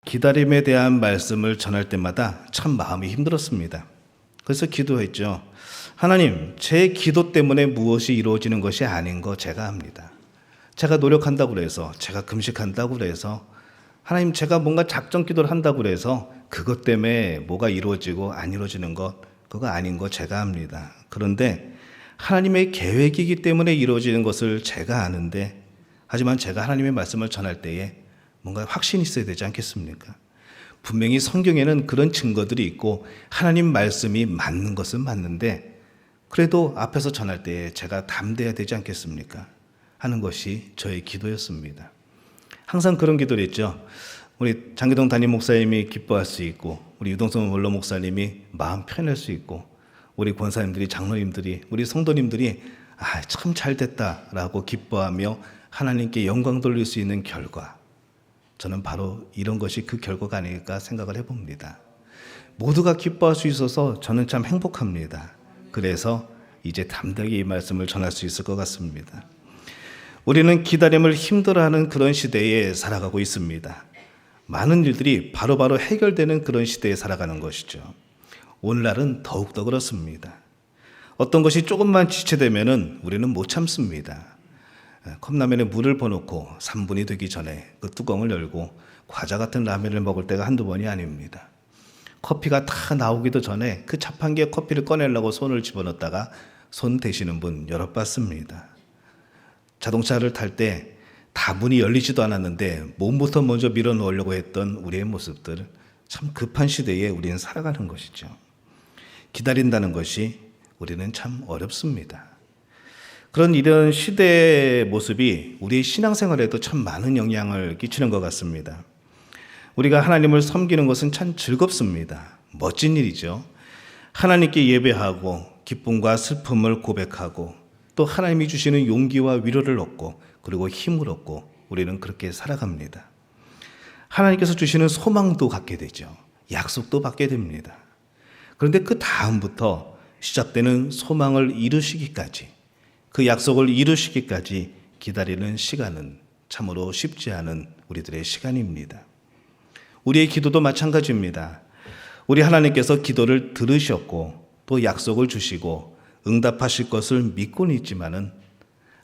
기다림에 대한 말씀을 전할 때마다 참 마음이 힘들었습니다. 그래서 기도했죠. 하나님, 제 기도 때문에 무엇이 이루어지는 것이 아닌 거 제가 압니다. 제가 노력한다고 그래서, 제가 금식한다고 그래서, 하나님 제가 뭔가 작정 기도를 한다고 그래서 그것 때문에 뭐가 이루어지고 안 이루어지는 것, 그거 아닌 거 제가 압니다. 그런데 하나님의 계획이기 때문에 이루어지는 것을 제가 아는데, 하지만 제가 하나님의 말씀을 전할 때에 뭔가 확신이 있어야 되지 않겠습니까? 분명히 성경에는 그런 증거들이 있고 하나님 말씀이 맞는 것은 맞는데, 그래도 앞에서 전할 때에 제가 담대해야 되지 않겠습니까? 하는 것이 저의 기도였습니다. 항상 그런 기도를 했죠. 우리 장기동 담임 목사님이 기뻐할 수 있고, 우리 유동성 원로 목사님이 마음 편할 수 있고, 우리 권사님들이, 장로님들이, 우리 성도님들이 참 잘됐다라고 기뻐하며 하나님께 영광 돌릴 수 있는 결과, 저는 바로 이런 것이 그 결과가 아닐까 생각을 해봅니다. 모두가 기뻐할 수 있어서 저는 참 행복합니다. 그래서 이제 담대하게 이 말씀을 전할 수 있을 것 같습니다. 우리는 기다림을 힘들어하는 그런 시대에 살아가고 있습니다. 많은 일들이 바로바로 해결되는 그런 시대에 살아가는 것이죠. 오늘날은 더욱더 그렇습니다. 어떤 것이 조금만 지체되면은 우리는 못 참습니다. 컵라면에 물을 부어놓고 3분이 되기 전에 그 뚜껑을 열고 과자 같은 라면을 먹을 때가 한두 번이 아닙니다. 커피가 다 나오기도 전에 그 자판기에 커피를 꺼내려고 손을 집어넣다가 손 대시는 분 여러 봤습니다. 자동차를 탈 때 다 문이 열리지도 않았는데 몸부터 먼저 밀어 넣으려고 했던 우리의 모습들, 참 급한 시대에 우리는 살아가는 것이죠. 기다린다는 것이 우리는 참 어렵습니다. 이런 시대의 모습이 우리의 신앙생활에도 참 많은 영향을 끼치는 것 같습니다. 우리가 하나님을 섬기는 것은 참 즐겁습니다. 멋진 일이죠. 하나님께 예배하고 기쁨과 슬픔을 고백하고 또 하나님이 주시는 용기와 위로를 얻고 그리고 힘을 얻고 우리는 그렇게 살아갑니다. 하나님께서 주시는 소망도 갖게 되죠. 약속도 받게 됩니다. 그런데 그 다음부터 시작되는 소망을 이루시기까지, 그 약속을 이루시기까지 기다리는 시간은 참으로 쉽지 않은 우리들의 시간입니다. 우리의 기도도 마찬가지입니다. 우리 하나님께서 기도를 들으셨고 또 약속을 주시고 응답하실 것을 믿고는 있지만은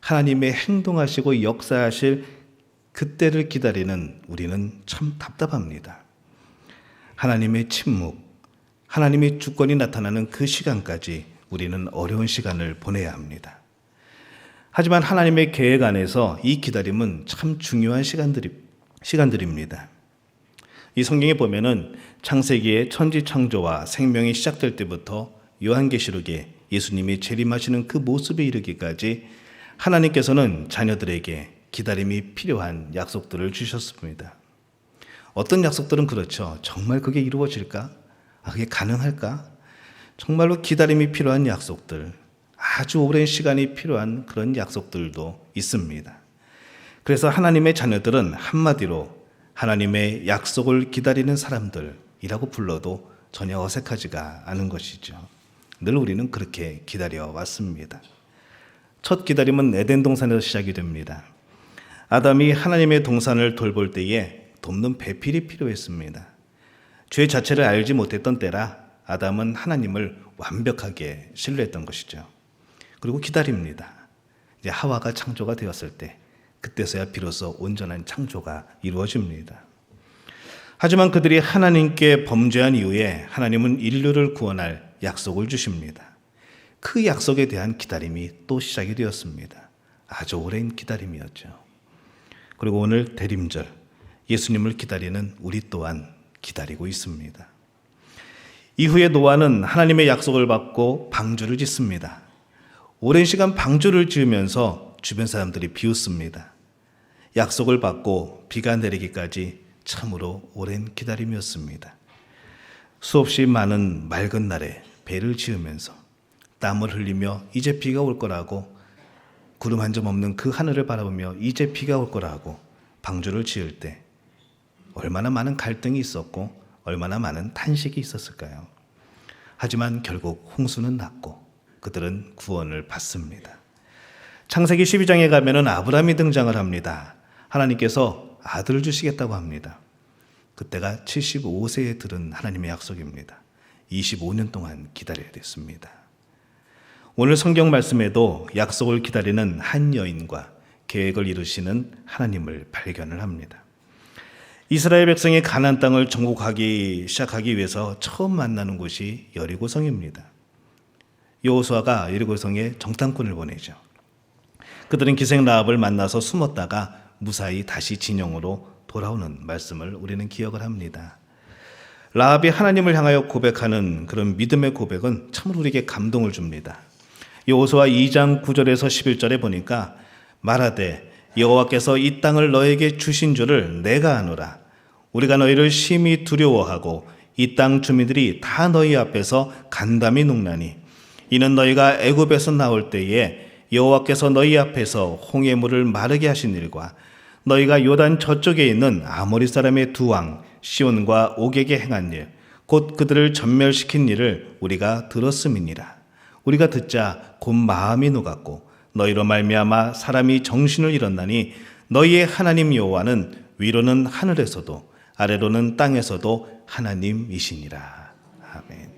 하나님의 행동하시고 역사하실 그때를 기다리는 우리는 참 답답합니다. 하나님의 침묵, 하나님의 주권이 나타나는 그 시간까지 우리는 어려운 시간을 보내야 합니다. 하지만 하나님의 계획 안에서 이 기다림은 참 중요한 시간들입니다. 이 성경에 보면은 창세기의 천지 창조와 생명이 시작될 때부터 요한계시록에 예수님이 재림하시는 그 모습에 이르기까지 하나님께서는 자녀들에게 기다림이 필요한 약속들을 주셨습니다. 어떤 약속들은 그렇죠. 정말 그게 이루어질까? 그게 가능할까? 정말로 기다림이 필요한 약속들, 아주 오랜 시간이 필요한 그런 약속들도 있습니다. 그래서 하나님의 자녀들은 한마디로 하나님의 약속을 기다리는 사람들이라고 불러도 전혀 어색하지가 않은 것이죠. 늘 우리는 그렇게 기다려 왔습니다. 첫 기다림은 에덴 동산에서 시작이 됩니다. 아담이 하나님의 동산을 돌볼 때에 돕는 배필이 필요했습니다. 죄 자체를 알지 못했던 때라 아담은 하나님을 완벽하게 신뢰했던 것이죠. 그리고 기다립니다. 이제 하와가 창조가 되었을 때, 그때서야 비로소 온전한 창조가 이루어집니다. 하지만 그들이 하나님께 범죄한 이후에 하나님은 인류를 구원할 약속을 주십니다. 그 약속에 대한 기다림이 또 시작이 되었습니다. 아주 오랜 기다림이었죠. 그리고 오늘 대림절, 예수님을 기다리는 우리 또한 기다리고 있습니다. 이후에 노아는 하나님의 약속을 받고 방주를 짓습니다. 오랜 시간 방주를 지으면서 주변 사람들이 비웃습니다. 약속을 받고 비가 내리기까지 참으로 오랜 기다림이었습니다. 수없이 많은 맑은 날에 배를 지으면서 땀을 흘리며 이제 비가 올 거라고, 구름 한 점 없는 그 하늘을 바라보며 이제 비가 올 거라고 방주를 지을 때 얼마나 많은 갈등이 있었고 얼마나 많은 탄식이 있었을까요? 하지만 결국 홍수는 났고 그들은 구원을 받습니다. 창세기 12장에 가면은 아브라함이 등장을 합니다. 하나님께서 아들을 주시겠다고 합니다. 그때가 75세에 들은 하나님의 약속입니다. 25년 동안 기다려야 됐습니다. 오늘 성경 말씀에도 약속을 기다리는 한 여인과 계획을 이루시는 하나님을 발견을 합니다. 이스라엘 백성이 가나안 땅을 정복하기 시작하기 위해서 처음 만나는 곳이 여리고성입니다. 여호수아가 여리고성에 정탐꾼을 보내죠. 그들은 기생 라합을 만나서 숨었다가 무사히 다시 진영으로 돌아오는 말씀을 우리는 기억을 합니다. 라합이 하나님을 향하여 고백하는 그런 믿음의 고백은 참으로 우리에게 감동을 줍니다. 여호수아 2장 9절에서 11절에 보니까 말하되 여호와께서 이 땅을 너에게 주신 줄을 내가 아노라. 우리가 너희를 심히 두려워하고 이 땅 주민들이 다 너희 앞에서 간담이 녹나니 이는 너희가 애굽에서 나올 때에 여호와께서 너희 앞에서 홍해 물을 마르게 하신 일과 너희가 요단 저쪽에 있는 아모리 사람의 두 왕 시온과 옥에게 행한 일 곧 그들을 전멸시킨 일을 우리가 들었음이니라. 우리가 듣자 곧 마음이 녹았고 너희로 말미암아 사람이 정신을 잃었나니 너희의 하나님 여호와는 위로는 하늘에서도 아래로는 땅에서도 하나님이시니라. 아멘.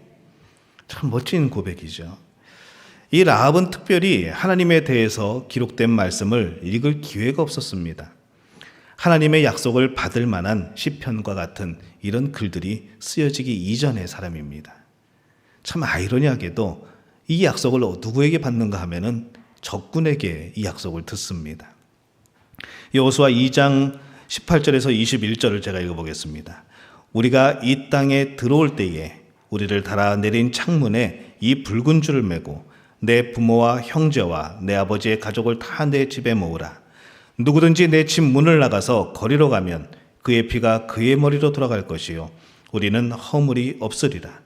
참 멋진 고백이죠. 이 라합은 특별히 하나님에 대해서 기록된 말씀을 읽을 기회가 없었습니다. 하나님의 약속을 받을 만한 시편과 같은 이런 글들이 쓰여지기 이전의 사람입니다. 참 아이러니하게도 이 약속을 누구에게 받는가 하면은 적군에게 이 약속을 듣습니다. 여호수아 2장 18절에서 21절을 제가 읽어보겠습니다. 우리가 이 땅에 들어올 때에 우리를 달아내린 창문에 이 붉은 줄을 메고 내 부모와 형제와 내 아버지의 가족을 다 내 집에 모으라. 누구든지 내 집 문을 나가서 거리로 가면 그의 피가 그의 머리로 돌아갈 것이요 우리는 허물이 없으리라.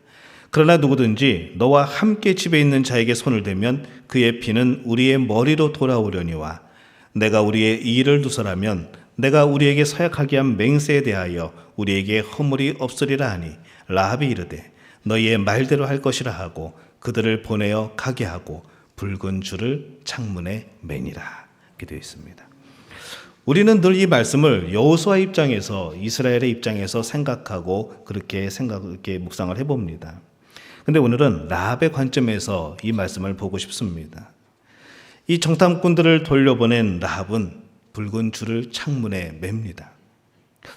그러나 누구든지 너와 함께 집에 있는 자에게 손을 대면 그의 피는 우리의 머리로 돌아오려니와 내가 우리의 이의를 누설하면 내가 우리에게 서약하게 한 맹세에 대하여 우리에게 허물이 없으리라 하니 라합이 이르되 너희의 말대로 할 것이라 하고 그들을 보내어 가게 하고 붉은 줄을 창문에 매니라. 이렇게 되어 있습니다. 우리는 늘 이 말씀을 여호수아 입장에서 이스라엘의 입장에서 생각하고 그렇게 묵상을 해봅니다. 근데 오늘은 라합의 관점에서 이 말씀을 보고 싶습니다. 이 정탐꾼들을 돌려보낸 라합은 붉은 줄을 창문에 맵니다.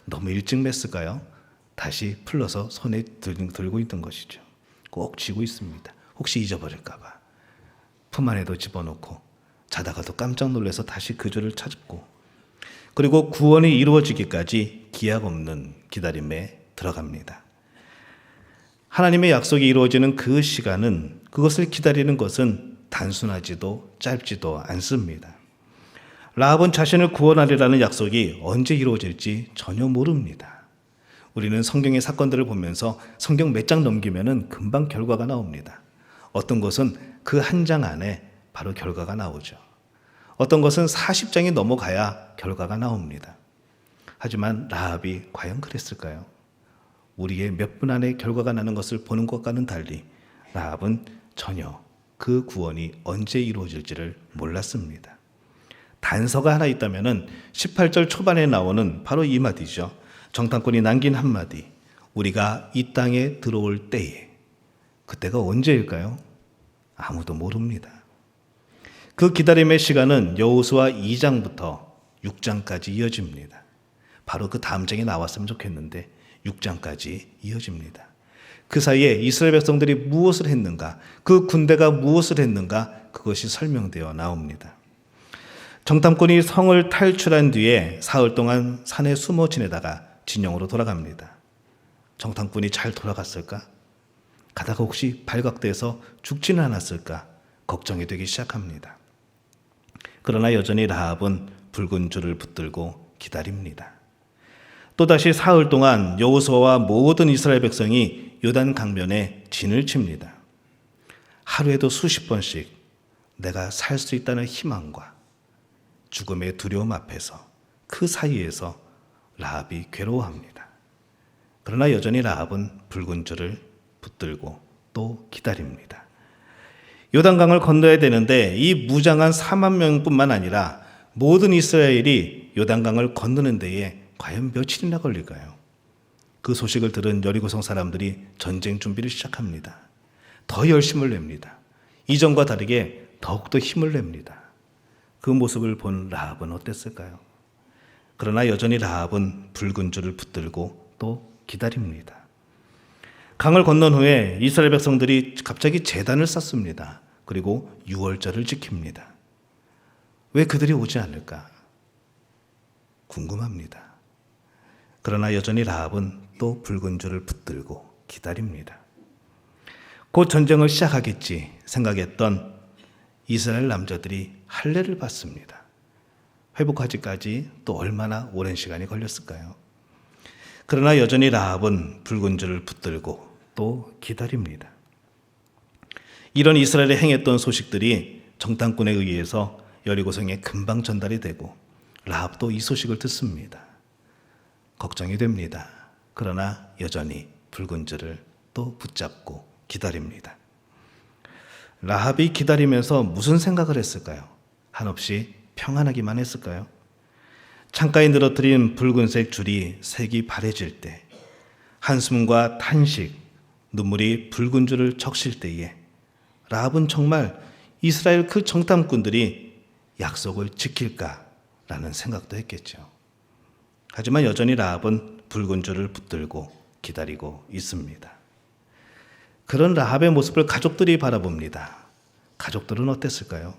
너무 일찍 맸을까요? 다시 풀러서 손에 들고 있던 것이죠. 꼭 쥐고 있습니다. 혹시 잊어버릴까봐. 품 안에도 집어넣고 자다가도 깜짝 놀라서 다시 그 줄을 찾고 그리고 구원이 이루어지기까지 기약 없는 기다림에 들어갑니다. 하나님의 약속이 이루어지는 그 시간은 그것을 기다리는 것은 단순하지도 짧지도 않습니다. 라합은 자신을 구원하리라는 약속이 언제 이루어질지 전혀 모릅니다. 우리는 성경의 사건들을 보면서 성경 몇 장 넘기면은 금방 결과가 나옵니다. 어떤 것은 그 한 장 안에 바로 결과가 나오죠. 어떤 것은 40장이 넘어가야 결과가 나옵니다. 하지만 라합이 과연 그랬을까요? 우리의 몇 분 안에 결과가 나는 것을 보는 것과는 달리 라합은 전혀 그 구원이 언제 이루어질지를 몰랐습니다. 단서가 하나 있다면 18절 초반에 나오는 바로 이 마디죠. 정탐꾼이 남긴 한마디. 우리가 이 땅에 들어올 때에. 그때가 언제일까요? 아무도 모릅니다. 그 기다림의 시간은 여호수아 2장부터 6장까지 이어집니다. 바로 그 다음 장에 나왔으면 좋겠는데 6장까지 이어집니다. 그 사이에 이스라엘 백성들이 무엇을 했는가, 그 군대가 무엇을 했는가, 그것이 설명되어 나옵니다. 정탐꾼이 성을 탈출한 뒤에 사흘 동안 산에 숨어 지내다가 진영으로 돌아갑니다. 정탐꾼이 잘 돌아갔을까? 가다가 혹시 발각돼서 죽지는 않았을까? 걱정이 되기 시작합니다. 그러나 여전히 라합은 붉은 줄을 붙들고 기다립니다. 또다시 사흘 동안 여호수아와 모든 이스라엘 백성이 요단 강변에 진을 칩니다. 하루에도 수십 번씩 내가 살 수 있다는 희망과 죽음의 두려움 앞에서 그 사이에서 라합이 괴로워합니다. 그러나 여전히 라합은 붉은 줄을 붙들고 또 기다립니다. 요단강을 건너야 되는데 이 무장한 4만 명뿐만 아니라 모든 이스라엘이 요단강을 건너는 데에 과연 며칠이나 걸릴까요? 그 소식을 들은 여리고성 사람들이 전쟁 준비를 시작합니다. 더 열심을 냅니다. 이전과 다르게 더욱더 힘을 냅니다. 그 모습을 본 라합은 어땠을까요? 그러나 여전히 라합은 붉은 줄을 붙들고 또 기다립니다. 강을 건넌 후에 이스라엘 백성들이 갑자기 제단을 쌓습니다. 그리고 유월절을 지킵니다. 왜 그들이 오지 않을까? 궁금합니다. 그러나 여전히 라합은 또 붉은 줄을 붙들고 기다립니다. 곧 전쟁을 시작하겠지 생각했던 이스라엘 남자들이 할례를 받습니다. 회복하기까지 또 얼마나 오랜 시간이 걸렸을까요? 그러나 여전히 라합은 붉은 줄을 붙들고 또 기다립니다. 이런 이스라엘에 행했던 소식들이 정탐꾼에 의해서 여리고성에 금방 전달이 되고 라합도 이 소식을 듣습니다. 걱정이 됩니다. 그러나 여전히 붉은 줄을 또 붙잡고 기다립니다. 라합이 기다리면서 무슨 생각을 했을까요? 한없이 평안하기만 했을까요? 창가에 늘어뜨린 붉은색 줄이 색이 바래질 때, 한숨과 탄식, 눈물이 붉은 줄을 적실 때에 라합은 정말 이스라엘 그 정탐꾼들이 약속을 지킬까라는 생각도 했겠죠. 하지만 여전히 라합은 붉은 줄을 붙들고 기다리고 있습니다. 그런 라합의 모습을 가족들이 바라봅니다. 가족들은 어땠을까요?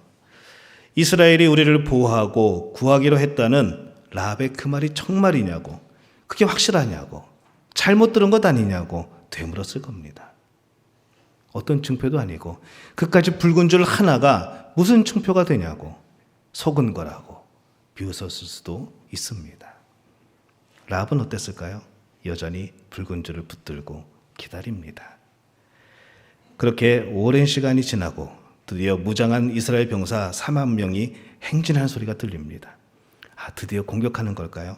이스라엘이 우리를 보호하고 구하기로 했다는 라합의 그 말이 정말이냐고, 그게 확실하냐고, 잘못 들은 것 아니냐고 되물었을 겁니다. 어떤 증표도 아니고 그까지 붉은 줄 하나가 무슨 증표가 되냐고 속은 거라고 비웃었을 수도 있습니다. 라합은 어땠을까요? 여전히 붉은 줄을 붙들고 기다립니다. 그렇게 오랜 시간이 지나고 드디어 무장한 이스라엘 병사 4만 명이 행진하는 소리가 들립니다. 드디어 공격하는 걸까요?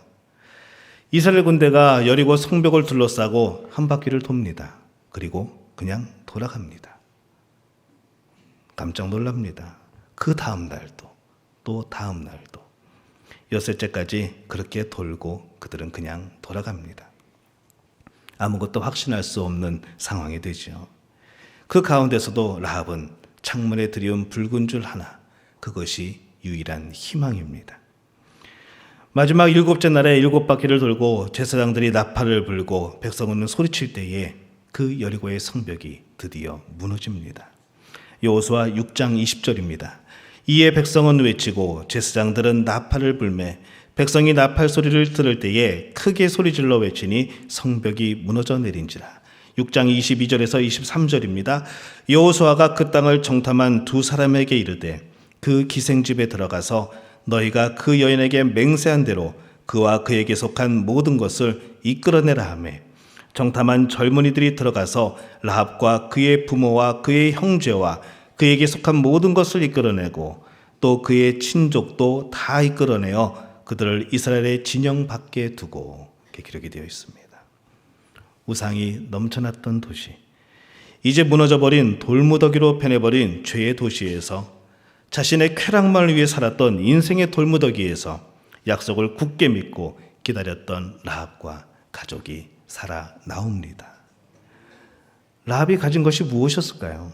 이스라엘 군대가 여리고 성벽을 둘러싸고 한 바퀴를 돕니다. 그리고 그냥 돌아갑니다. 깜짝 놀랍니다. 그 다음 날도 또 다음 날도 엿새째까지 그렇게 돌고 그들은 그냥 돌아갑니다. 아무것도 확신할 수 없는 상황이 되죠. 그 가운데서도 라합은 창문에 들여온 붉은 줄 하나, 그것이 유일한 희망입니다. 마지막 7째 날에 7바퀴를 돌고 제사장들이 나팔을 불고 백성은 소리칠 때에 그 여리고의 성벽이 드디어 무너집니다. 여호수아 6장 20절입니다. 이에 백성은 외치고 제사장들은 나팔을 불매 백성이 나팔 소리를 들을 때에 크게 소리질러 외치니 성벽이 무너져 내린지라. 6장 22절에서 23절입니다. 여호수아가 그 땅을 정탐한 두 사람에게 이르되 그 기생집에 들어가서 너희가 그 여인에게 맹세한 대로 그와 그에게 속한 모든 것을 이끌어내라 하며 정탐한 젊은이들이 들어가서 라합과 그의 부모와 그의 형제와 그에게 속한 모든 것을 이끌어내고 또 그의 친족도 다 이끌어내어 그들을 이스라엘의 진영 밖에 두고 이렇게 기록이 되어 있습니다. 우상이 넘쳐났던 도시, 이제 무너져버린 돌무더기로 변해버린 죄의 도시에서 자신의 쾌락만을 위해 살았던 인생의 돌무더기에서 약속을 굳게 믿고 기다렸던 라합과 가족이 살아나옵니다. 라합이 가진 것이 무엇이었을까요?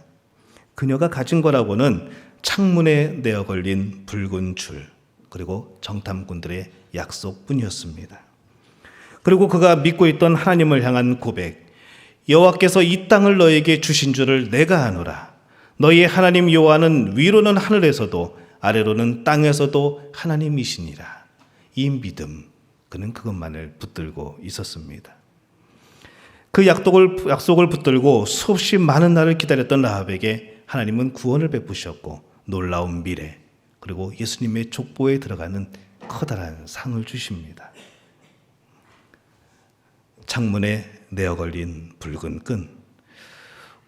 그녀가 가진 거라고는 창문에 내어 걸린 붉은 줄, 그리고 정탐꾼들의 약속뿐이었습니다. 그리고 그가 믿고 있던 하나님을 향한 고백, 여호와께서 이 땅을 너에게 주신 줄을 내가 아노라. 너희의 하나님 여호와는 위로는 하늘에서도 아래로는 땅에서도 하나님이시니라. 이 믿음, 그는 그것만을 붙들고 있었습니다. 그 약속을 붙들고 수없이 많은 날을 기다렸던 라합에게 하나님은 구원을 베푸셨고 놀라운 미래, 그리고 예수님의 족보에 들어가는 커다란 상을 주십니다. 창문에 내어 걸린 붉은 끈,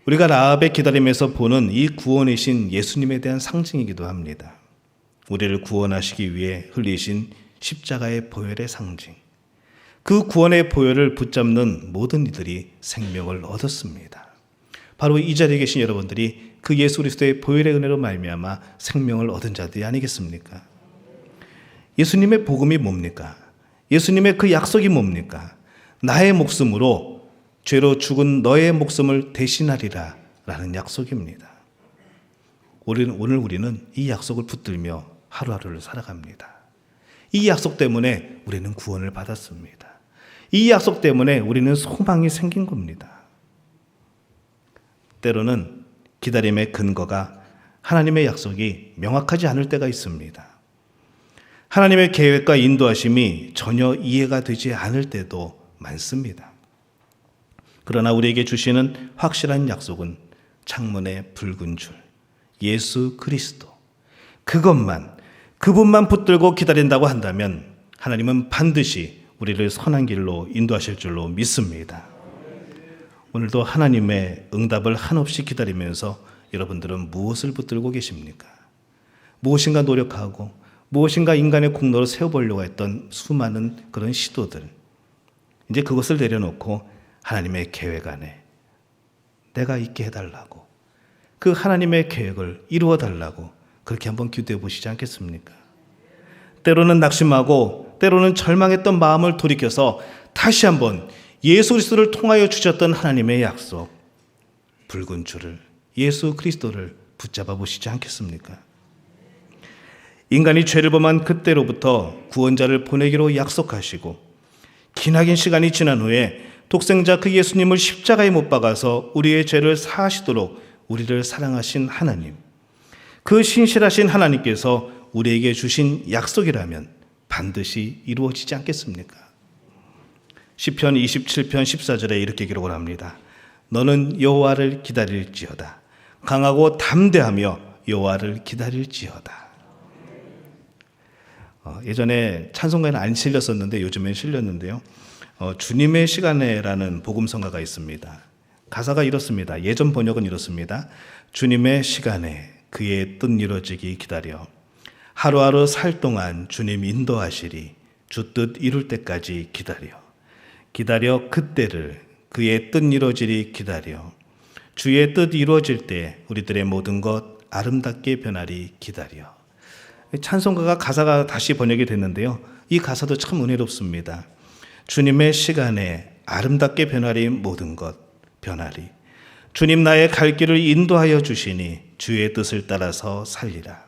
우리가 라합의 기다림에서 보는 이 구원의 신 예수님에 대한 상징이기도 합니다. 우리를 구원하시기 위해 흘리신 십자가의 보혈의 상징, 그 구원의 보혈을 붙잡는 모든 이들이 생명을 얻었습니다. 바로 이 자리에 계신 여러분들이 그 예수 그리스도의 보혈의 은혜로 말미암아 생명을 얻은 자들이 아니겠습니까? 예수님의 복음이 뭡니까? 예수님의 그 약속이 뭡니까? 나의 목숨으로 죄로 죽은 너의 목숨을 대신하리라 라는 약속입니다. 오늘 우리는 이 약속을 붙들며 하루하루를 살아갑니다. 이 약속 때문에 우리는 구원을 받았습니다. 이 약속 때문에 우리는 소망이 생긴 겁니다. 때로는 기다림의 근거가 하나님의 약속이 명확하지 않을 때가 있습니다. 하나님의 계획과 인도하심이 전혀 이해가 되지 않을 때도 많습니다. 그러나 우리에게 주시는 확실한 약속은 창문의 붉은 줄, 예수 그리스도, 그분만 붙들고 기다린다고 한다면 하나님은 반드시 우리를 선한 길로 인도하실 줄로 믿습니다. 오늘도 하나님의 응답을 한없이 기다리면서 여러분들은 무엇을 붙들고 계십니까? 무엇인가 노력하고 무엇인가 인간의 공로로 세워보려고 했던 수많은 그런 시도들, 이제 그것을 내려놓고 하나님의 계획 안에 내가 있게 해달라고, 그 하나님의 계획을 이루어달라고 그렇게 한번 기도해 보시지 않겠습니까? 때로는 낙심하고 때로는 절망했던 마음을 돌이켜서 다시 한번 예수 그리스도를 통하여 주셨던 하나님의 약속, 붉은 줄을, 예수 그리스도를 붙잡아 보시지 않겠습니까? 인간이 죄를 범한 그때로부터 구원자를 보내기로 약속하시고 기나긴 시간이 지난 후에 독생자 그 예수님을 십자가에 못 박아서 우리의 죄를 사하시도록 우리를 사랑하신 하나님, 그 신실하신 하나님께서 우리에게 주신 약속이라면 반드시 이루어지지 않겠습니까? 시편 27편 14절에 이렇게 기록을 합니다. 너는 여호와를 기다릴지어다. 강하고 담대하며 여호와를 기다릴지어다. 예전에 찬송가에는 안 실렸었는데 요즘엔 실렸는데요. 주님의 시간에라는 복음성가가 있습니다. 가사가 이렇습니다. 예전 번역은 이렇습니다. 주님의 시간에 그의 뜻 이루어지기 기다려 하루하루 살 동안 주님 인도하시리 주 뜻 이룰 때까지 기다려 그때를 그의 뜻 이루어지리 기다려 주의 뜻 이루어질 때 우리들의 모든 것 아름답게 변하리 기다려. 찬송가가 가사가 다시 번역이 됐는데요. 이 가사도 참 은혜롭습니다. 주님의 시간에 아름답게 변하리 모든 것 변하리. 주님 나의 갈 길을 인도하여 주시니 주의 뜻을 따라서 살리라.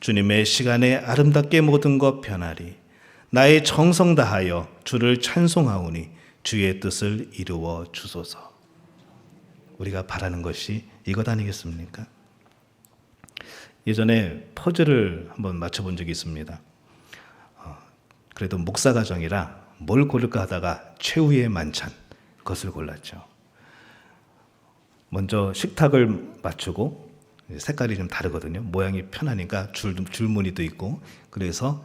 주님의 시간에 아름답게 모든 것 변하리. 나의 정성 다하여 주를 찬송하오니 주의 뜻을 이루어 주소서. 우리가 바라는 것이 이것 아니겠습니까? 예전에 퍼즐을 한번 맞춰본 적이 있습니다. 그래도 목사 가정이라 뭘 고를까 하다가 최후의 만찬, 그것을 골랐죠. 먼저 식탁을 맞추고, 색깔이 좀 다르거든요. 모양이 편하니까 줄무늬도 있고, 그래서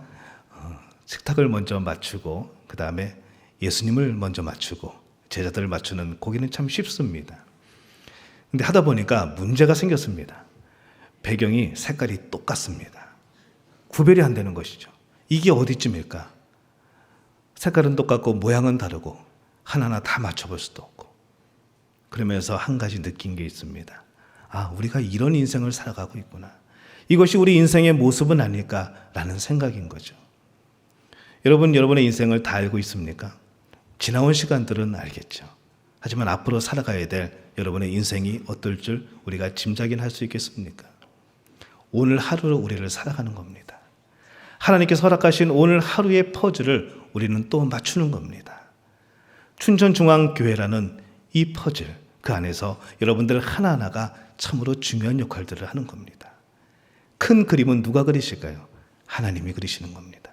식탁을 먼저 맞추고 그 다음에 예수님을 먼저 맞추고 제자들을 맞추는 거기는 참 쉽습니다. 근데 하다 보니까 문제가 생겼습니다. 배경이 색깔이 똑같습니다. 구별이 안 되는 것이죠. 이게 어디쯤일까? 색깔은 똑같고 모양은 다르고 하나하나 다 맞춰볼 수도 없고. 그러면서 한 가지 느낀 게 있습니다. 아, 우리가 이런 인생을 살아가고 있구나. 이것이 우리 인생의 모습은 아닐까라는 생각인 거죠. 여러분, 여러분의 인생을 다 알고 있습니까? 지나온 시간들은 알겠죠. 하지만 앞으로 살아가야 될 여러분의 인생이 어떨 줄 우리가 짐작이나 할 수 있겠습니까? 오늘 하루를 우리를 살아가는 겁니다. 하나님께서 허락하신 오늘 하루의 퍼즐을 우리는 또 맞추는 겁니다. 춘천중앙교회라는 이 퍼즐, 그 안에서 여러분들 하나하나가 참으로 중요한 역할들을 하는 겁니다. 큰 그림은 누가 그리실까요? 하나님이 그리시는 겁니다.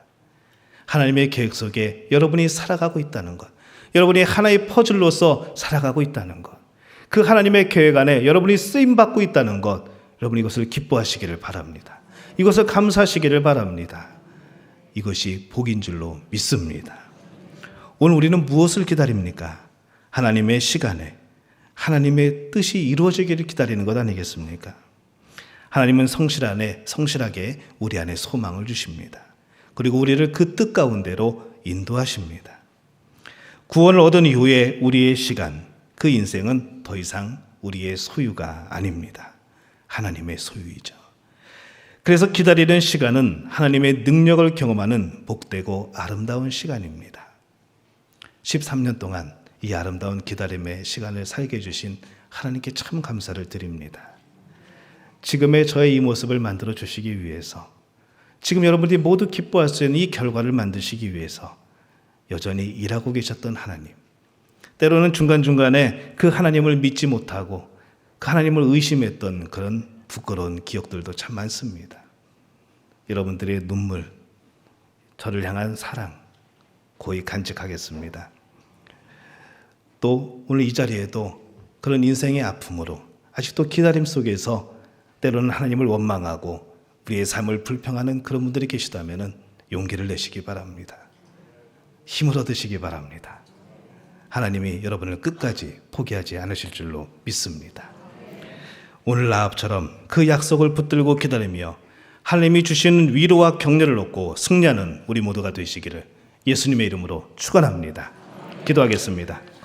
하나님의 계획 속에 여러분이 살아가고 있다는 것, 여러분이 하나의 퍼즐로서 살아가고 있다는 것, 그 하나님의 계획 안에 여러분이 쓰임받고 있다는 것, 여러분 이것을 기뻐하시기를 바랍니다. 이것을 감사하시기를 바랍니다. 이것이 복인 줄로 믿습니다. 오늘 우리는 무엇을 기다립니까? 하나님의 시간에 하나님의 뜻이 이루어지기를 기다리는 것 아니겠습니까? 하나님은 성실하게 우리 안에 소망을 주십니다. 그리고 우리를 그 뜻 가운데로 인도하십니다. 구원을 얻은 이후에 우리의 시간, 그 인생은 더 이상 우리의 소유가 아닙니다. 하나님의 소유이죠. 그래서 기다리는 시간은 하나님의 능력을 경험하는 복되고 아름다운 시간입니다. 13년 동안 이 아름다운 기다림의 시간을 살게 해주신 하나님께 참 감사를 드립니다. 지금의 저의 이 모습을 만들어 주시기 위해서, 지금 여러분들이 모두 기뻐할 수 있는 이 결과를 만드시기 위해서 여전히 일하고 계셨던 하나님, 때로는 중간중간에 그 하나님을 믿지 못하고 그 하나님을 의심했던 그런 부끄러운 기억들도 참 많습니다. 여러분들의 눈물, 저를 향한 사랑 고이 간직하겠습니다. 또 오늘 이 자리에도 그런 인생의 아픔으로 아직도 기다림 속에서 때로는 하나님을 원망하고 우리의 삶을 불평하는 그런 분들이 계시다면 용기를 내시기 바랍니다. 힘을 얻으시기 바랍니다. 하나님이 여러분을 끝까지 포기하지 않으실 줄로 믿습니다. 오늘 라합처럼 그 약속을 붙들고 기다리며 하나님이 주시는 위로와 격려를 얻고 승리하는 우리 모두가 되시기를 예수님의 이름으로 축원합니다. 기도하겠습니다.